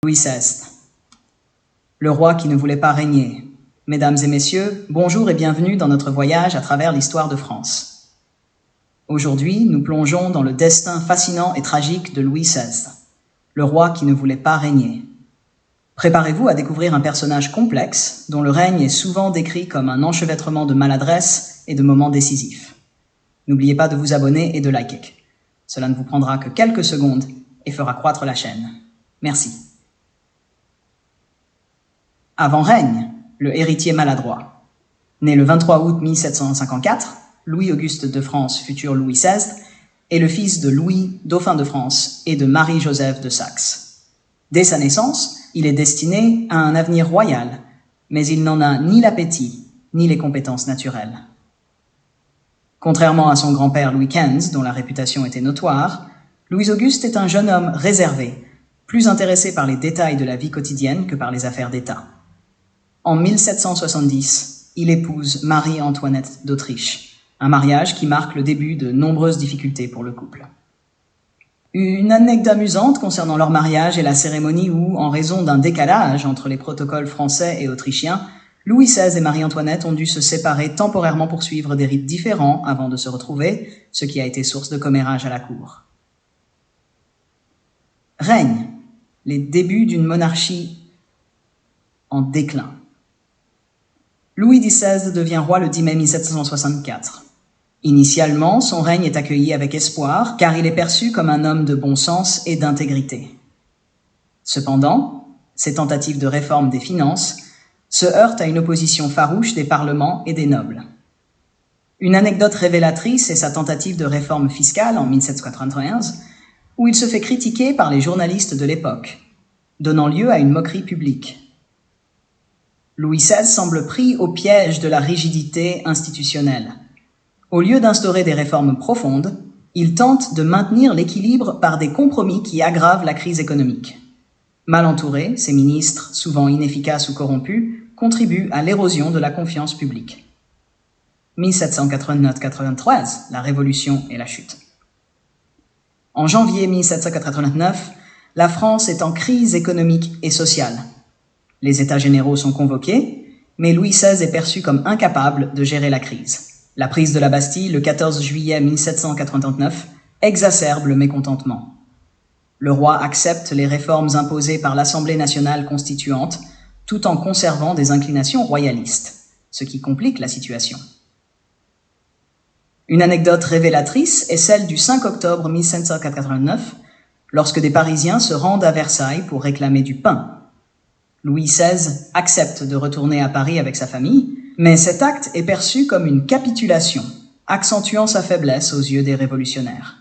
Louis XVI, le roi qui ne voulait pas régner. Mesdames et messieurs, bonjour et bienvenue dans notre voyage à travers l'histoire de France. Aujourd'hui, nous plongeons dans le destin fascinant et tragique de Louis XVI, le roi qui ne voulait pas régner. Préparez-vous à découvrir un personnage complexe dont le règne est souvent décrit comme un enchevêtrement de maladresse et de moments décisifs. N'oubliez pas de vous abonner et de liker. Cela ne vous prendra que quelques secondes et fera croître la chaîne. Merci. Avant règne, le héritier maladroit. Né le 23 août 1754, Louis-Auguste de France, futur Louis XVI, est le fils de Louis, dauphin de France, et de Marie-Joseph de Saxe. Dès sa naissance, il est destiné à un avenir royal, mais il n'en a ni l'appétit, ni les compétences naturelles. Contrairement à son grand-père Louis XV, dont la réputation était notoire, Louis-Auguste est un jeune homme réservé, plus intéressé par les détails de la vie quotidienne que par les affaires d'État. En 1770, il épouse Marie-Antoinette d'Autriche, un mariage qui marque le début de nombreuses difficultés pour le couple. Une anecdote amusante concernant leur mariage est la cérémonie où, en raison d'un décalage entre les protocoles français et autrichiens, Louis XVI et Marie-Antoinette ont dû se séparer temporairement pour suivre des rites différents avant de se retrouver, ce qui a été source de commérage à la cour. Règne, les débuts d'une monarchie en déclin. Louis XVI devient roi le 10 mai 1764. Initialement, son règne est accueilli avec espoir, car il est perçu comme un homme de bon sens et d'intégrité. Cependant, ses tentatives de réforme des finances se heurtent à une opposition farouche des parlements et des nobles. Une anecdote révélatrice est sa tentative de réforme fiscale en 1791, où il se fait critiquer par les journalistes de l'époque, donnant lieu à une moquerie publique. Louis XVI semble pris au piège de la rigidité institutionnelle. Au lieu d'instaurer des réformes profondes, il tente de maintenir l'équilibre par des compromis qui aggravent la crise économique. Mal entouré, ses ministres, souvent inefficaces ou corrompus, contribuent à l'érosion de la confiance publique. 1789-93, la Révolution et la chute. En janvier 1789, la France est en crise économique et sociale. Les États généraux sont convoqués, mais Louis XVI est perçu comme incapable de gérer la crise. La prise de la Bastille le 14 juillet 1789 exacerbe le mécontentement. Le roi accepte les réformes imposées par l'Assemblée nationale constituante, tout en conservant des inclinations royalistes, ce qui complique la situation. Une anecdote révélatrice est celle du 5 octobre 1789, lorsque des Parisiens se rendent à Versailles pour réclamer du pain. Louis XVI accepte de retourner à Paris avec sa famille, mais cet acte est perçu comme une capitulation, accentuant sa faiblesse aux yeux des révolutionnaires.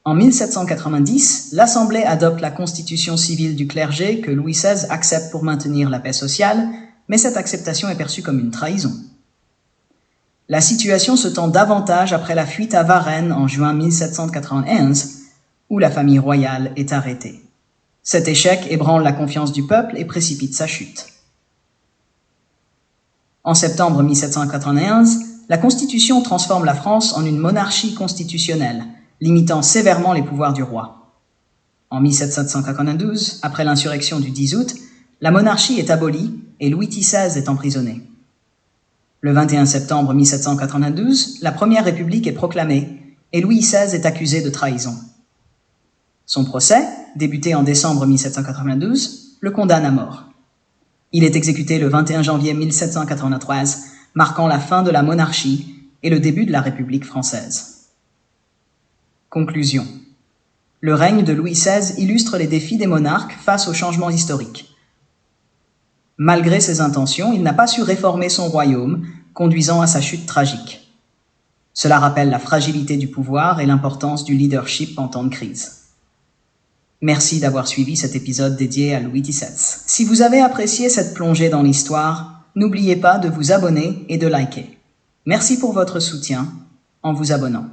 En 1790, l'Assemblée adopte la constitution civile du clergé que Louis XVI accepte pour maintenir la paix sociale, mais cette acceptation est perçue comme une trahison. La situation se tend davantage après la fuite à Varennes en juin 1791, où la famille royale est arrêtée. Cet échec ébranle la confiance du peuple et précipite sa chute. En septembre 1791, la Constitution transforme la France en une monarchie constitutionnelle, limitant sévèrement les pouvoirs du roi. En 1792, après l'insurrection du 10 août, la monarchie est abolie et Louis XVI est emprisonné. Le 21 septembre 1792, la Première République est proclamée et Louis XVI est accusé de trahison. Son procès, débuté en décembre 1792, le condamne à mort. Il est exécuté le 21 janvier 1793, marquant la fin de la monarchie et le début de la République française. Conclusion. Le règne de Louis XVI illustre les défis des monarques face aux changements historiques. Malgré ses intentions, il n'a pas su réformer son royaume, conduisant à sa chute tragique. Cela rappelle la fragilité du pouvoir et l'importance du leadership en temps de crise. Merci d'avoir suivi cet épisode dédié à Louis XVII. Si vous avez apprécié cette plongée dans l'histoire, n'oubliez pas de vous abonner et de liker. Merci pour votre soutien en vous abonnant.